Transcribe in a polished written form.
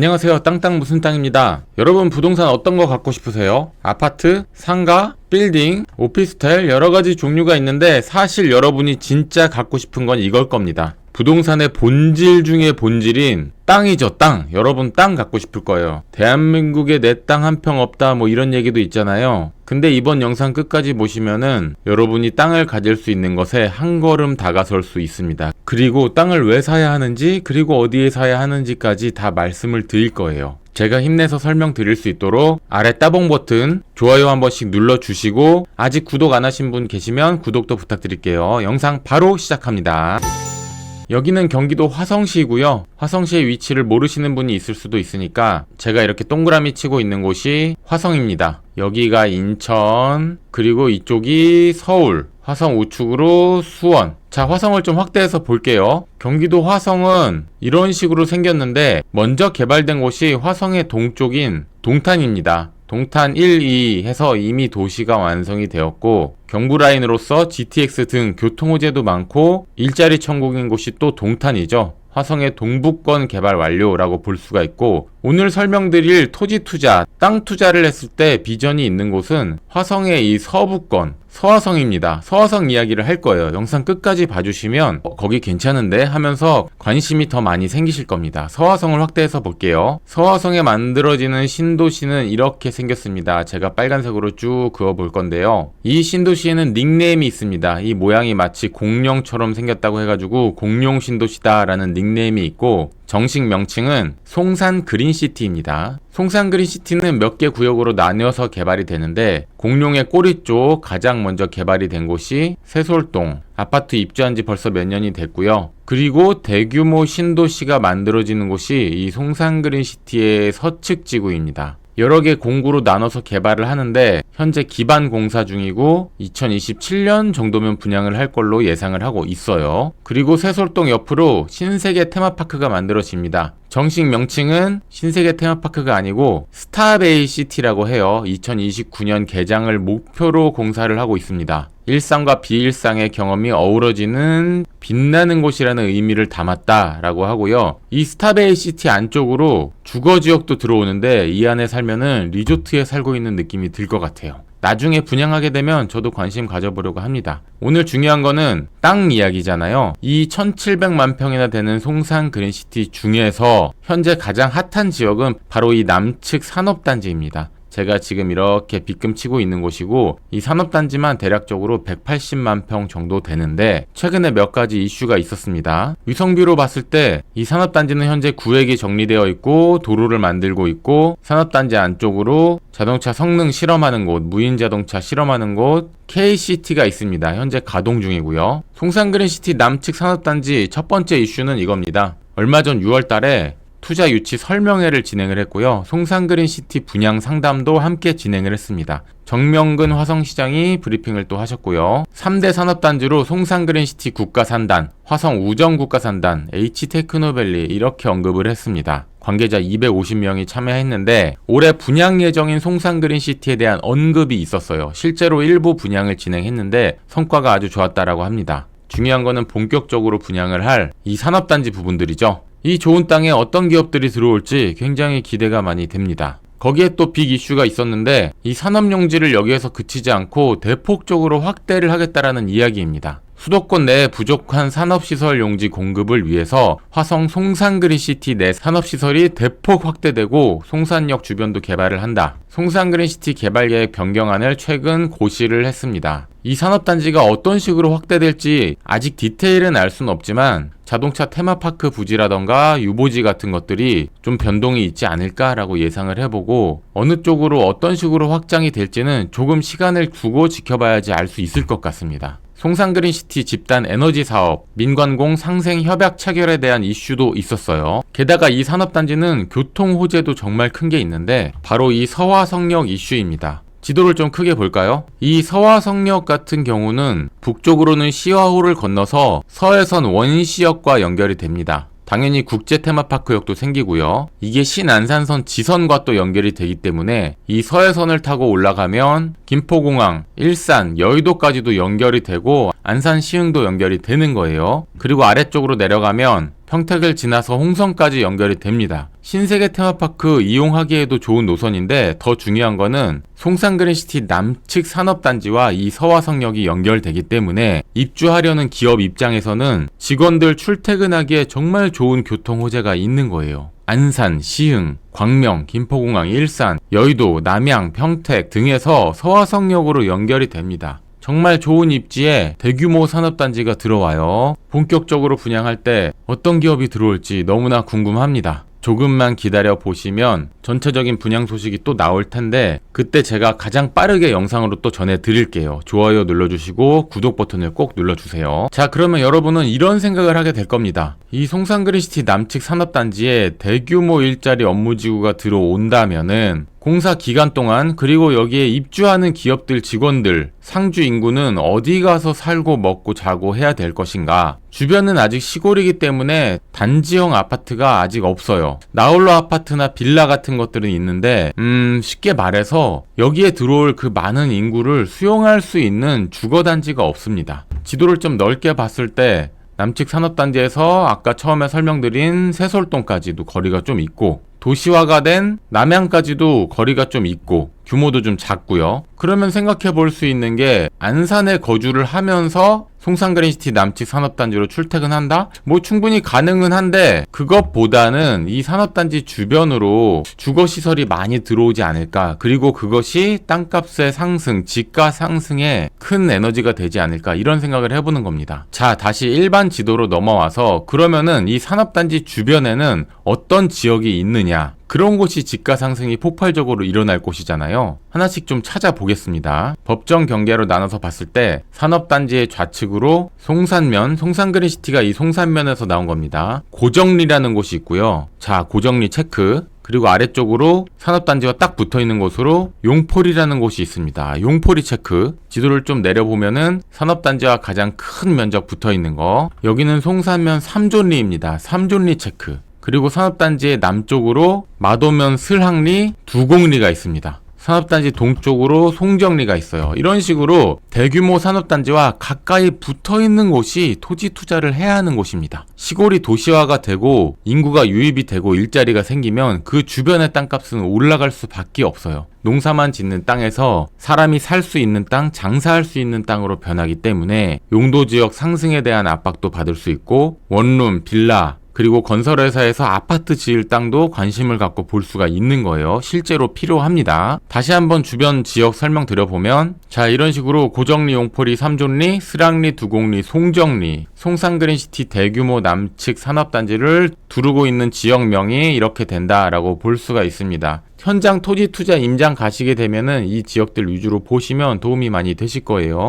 안녕하세요. 땅땅 무슨 땅입니다. 여러분 부동산 어떤 거 갖고 싶으세요? 아파트, 상가, 빌딩, 오피스텔 여러가지 종류가 있는데 사실 여러분이 진짜 갖고 싶은 건 이걸 겁니다. 부동산의 본질 중에 본질인 땅이죠. 땅. 여러분 땅 갖고 싶을 거예요. 대한민국에 내 땅 한 평 없다 뭐 이런 얘기도 있잖아요. 근데 이번 영상 끝까지 보시면은 여러분이 땅을 가질 수 있는 것에 한 걸음 다가설 수 있습니다. 그리고 땅을 왜 사야 하는지 그리고 어디에 사야 하는지까지 다 말씀을 드릴 거예요. 제가 힘내서 설명드릴 수 있도록 아래 따봉 버튼 좋아요 한 번씩 눌러주시고 아직 구독 안 하신 분 계시면 구독도 부탁드릴게요. 영상 바로 시작합니다. 여기는 경기도 화성시이고요. 화성시의 위치를 모르시는 분이 있을 수도 있으니까 제가 이렇게 동그라미 치고 있는 곳이 화성입니다. 여기가 인천, 그리고 이쪽이 서울, 화성 우측으로 수원. 자, 화성을 좀 확대해서 볼게요. 경기도 화성은 이런 식으로 생겼는데 먼저 개발된 곳이 화성의 동쪽인 동탄입니다. 동탄 1, 2 해서 이미 도시가 완성이 되었고 경부라인으로서 GTX 등 교통호재도 많고 일자리 천국인 곳이 또 동탄이죠. 화성의 동부권 개발 완료라고 볼 수가 있고 오늘 설명드릴 토지 투자, 땅 투자를 했을 때 비전이 있는 곳은 화성의 이 서부권, 서화성입니다. 서화성 이야기를 할 거예요. 영상 끝까지 봐주시면 거기 괜찮은데 하면서 관심이 더 많이 생기실 겁니다. 서화성을 확대해서 볼게요. 서화성에 만들어지는 신도시는 이렇게 생겼습니다. 제가 빨간색으로 쭉 그어 볼 건데요. 이 신도시에는 닉네임이 있습니다. 이 모양이 마치 공룡처럼 생겼다고 해가지고 공룡 신도시다 라는 닉네임이 있고 정식 명칭은 송산 그린시티입니다. 송산 그린시티는 몇 개 구역으로 나뉘어서 개발이 되는데 공룡의 꼬리 쪽 가장 먼저 개발이 된 곳이 세솔동. 아파트 입주한 지 벌써 몇 년이 됐고요. 그리고 대규모 신도시가 만들어지는 곳이 이 송산 그린시티의 서측 지구입니다. 여러 개 공구로 나눠서 개발을 하는데 현재 기반 공사 중이고 2027년 정도면 분양을 할 걸로 예상을 하고 있어요. 그리고 세솔동 옆으로 신세계 테마파크가 만들어집니다. 정식 명칭은 신세계 테마파크가 아니고 스타베이시티라고 해요. 2029년 개장을 목표로 공사를 하고 있습니다. 일상과 비일상의 경험이 어우러지는 빛나는 곳이라는 의미를 담았다라고 하고요. 이 스타베이시티 안쪽으로 주거지역도 들어오는데 이 안에 살면은 리조트에 살고 있는 느낌이 들 것 같아요. 나중에 분양하게 되면 저도 관심 가져보려고 합니다. 오늘 중요한 거는 땅 이야기잖아요. 이 1700만 평이나 되는 송산 그린시티 중에서 현재 가장 핫한 지역은 바로 이 남측 산업단지입니다. 제가 지금 이렇게 빗금치고 있는 곳이고 이 산업단지만 대략적으로 180만 평 정도 되는데 최근에 몇 가지 이슈가 있었습니다. 위성뷰로 봤을 때 이 산업단지는 현재 구획이 정리되어 있고 도로를 만들고 있고 산업단지 안쪽으로 자동차 성능 실험하는 곳, 무인자동차 실험하는 곳 KCT가 있습니다. 현재 가동 중이고요. 송산그린시티 남측 산업단지 첫 번째 이슈는 이겁니다. 얼마 전 6월 달에 투자 유치 설명회를 진행을 했고요. 송산그린시티 분양 상담도 함께 진행을 했습니다. 정명근 화성시장이 브리핑을 또 하셨고요. 3대 산업단지로 송산그린시티 국가산단, 화성우정국가산단, H테크노밸리 이렇게 언급을 했습니다. 관계자 250명이 참여했는데 올해 분양 예정인 송산그린시티에 대한 언급이 있었어요. 실제로 일부 분양을 진행했는데 성과가 아주 좋았다라고 합니다. 중요한 거는 본격적으로 분양을 할 이 산업단지 부분들이죠. 이 좋은 땅에 어떤 기업들이 들어올지 굉장히 기대가 많이 됩니다. 거기에 또 빅 이슈가 있었는데 이 산업용지를 여기에서 그치지 않고 대폭적으로 확대를 하겠다라는 이야기입니다. 수도권 내에 부족한 산업시설 용지 공급을 위해서 화성 송산그린시티 내 산업시설이 대폭 확대되고 송산역 주변도 개발을 한다. 송산그린시티 개발계획 변경안을 최근 고시를 했습니다. 이 산업단지가 어떤 식으로 확대될지 아직 디테일은 알 수는 없지만 자동차 테마파크 부지라던가 유보지 같은 것들이 좀 변동이 있지 않을까라고 예상을 해보고 어느 쪽으로 어떤 식으로 확장이 될지는 조금 시간을 두고 지켜봐야지 알 수 있을 것 같습니다. 송산그린시티 집단 에너지 사업, 민관공 상생 협약 체결에 대한 이슈도 있었어요. 게다가 이 산업단지는 교통 호재도 정말 큰 게 있는데 바로 이 서화성역 이슈입니다. 지도를 좀 크게 볼까요? 이 서화성역 같은 경우는 북쪽으로는 시화호를 건너서 서해선 원시역과 연결이 됩니다. 당연히 국제 테마파크역도 생기고요. 이게 신안산선 지선과 또 연결이 되기 때문에 이 서해선을 타고 올라가면 김포공항, 일산, 여의도까지도 연결이 되고 안산 시흥도 연결이 되는 거예요. 그리고 아래쪽으로 내려가면 평택을 지나서 홍성까지 연결이 됩니다. 신세계 테마파크 이용하기에도 좋은 노선인데 더 중요한 거는 송산그린시티 남측 산업단지와 이 서화성역이 연결되기 때문에 입주하려는 기업 입장에서는 직원들 출퇴근하기에 정말 좋은 교통 호재가 있는 거예요. 안산, 시흥, 광명, 김포공항, 일산, 여의도, 남양, 평택 등에서 서화성역으로 연결이 됩니다. 정말 좋은 입지에 대규모 산업단지가 들어와요. 본격적으로 분양할 때 어떤 기업이 들어올지 너무나 궁금합니다. 조금만 기다려 보시면 전체적인 분양 소식이 또 나올 텐데 그때 제가 가장 빠르게 영상으로 또 전해드릴게요. 좋아요 눌러주시고 구독 버튼을 꼭 눌러주세요. 자, 그러면 여러분은 이런 생각을 하게 될 겁니다. 이 송산그린시티 남측 산업단지에 대규모 일자리 업무지구가 들어온다면은 공사 기간 동안 그리고 여기에 입주하는 기업들 직원들 상주 인구는 어디 가서 살고 먹고 자고 해야 될 것인가? 주변은 아직 시골이기 때문에 단지형 아파트가 아직 없어요. 나홀로 아파트나 빌라 같은 것들은 있는데 쉽게 말해서 여기에 들어올 그 많은 인구를 수용할 수 있는 주거단지가 없습니다. 지도를 좀 넓게 봤을 때 남측 산업단지에서 아까 처음에 설명드린 새솔동까지도 거리가 좀 있고 도시화가 된 남양까지도 거리가 좀 있고 규모도 좀 작고요. 그러면 생각해 볼 수 있는 게 안산에 거주를 하면서 송산그린시티 남측 산업단지로 출퇴근한다? 뭐 충분히 가능은 한데 그것보다는 이 산업단지 주변으로 주거시설이 많이 들어오지 않을까, 그리고 그것이 땅값의 상승, 집가 상승에 큰 에너지가 되지 않을까, 이런 생각을 해보는 겁니다. 자, 다시 일반 지도로 넘어와서 그러면은 이 산업단지 주변에는 어떤 지역이 있느냐, 그런 곳이 집가 상승이 폭발적으로 일어날 곳이잖아요. 하나씩 좀 찾아보겠습니다. 법정 경계로 나눠서 봤을 때 산업단지의 좌측으로 송산면, 송산그린시티가 이 송산면에서 나온 겁니다. 고정리라는 곳이 있고요. 자, 고정리 체크. 그리고 아래쪽으로 산업단지와 딱 붙어있는 곳으로 용포리라는 곳이 있습니다. 용포리 체크. 지도를 좀 내려보면은 산업단지와 가장 큰 면적 붙어있는 거. 여기는 송산면 3존리입니다. 3존리 체크. 그리고 산업단지의 남쪽으로 마도면 슬항리 2공리가 있습니다. 산업단지 동쪽으로 송정리가 있어요. 이런 식으로 대규모 산업단지와 가까이 붙어있는 곳이 토지 투자를 해야 하는 곳입니다. 시골이 도시화가 되고 인구가 유입이 되고 일자리가 생기면 그 주변의 땅값은 올라갈 수밖에 없어요. 농사만 짓는 땅에서 사람이 살 수 있는 땅, 장사할 수 있는 땅으로 변하기 때문에 용도지역 상승에 대한 압박도 받을 수 있고 원룸, 빌라, 그리고 건설회사에서 아파트 지을 땅도 관심을 갖고 볼 수가 있는 거예요. 실제로 필요합니다. 다시 한번 주변 지역 설명드려보면, 자, 이런 식으로 고정리, 용포리, 3존리, 슬항리, 2공리, 송정리, 송산그린시티 대규모 남측 산업단지를 두르고 있는 지역명이 이렇게 된다라고 볼 수가 있습니다. 현장 토지 투자 임장 가시게 되면은 이 지역들 위주로 보시면 도움이 많이 되실 거예요.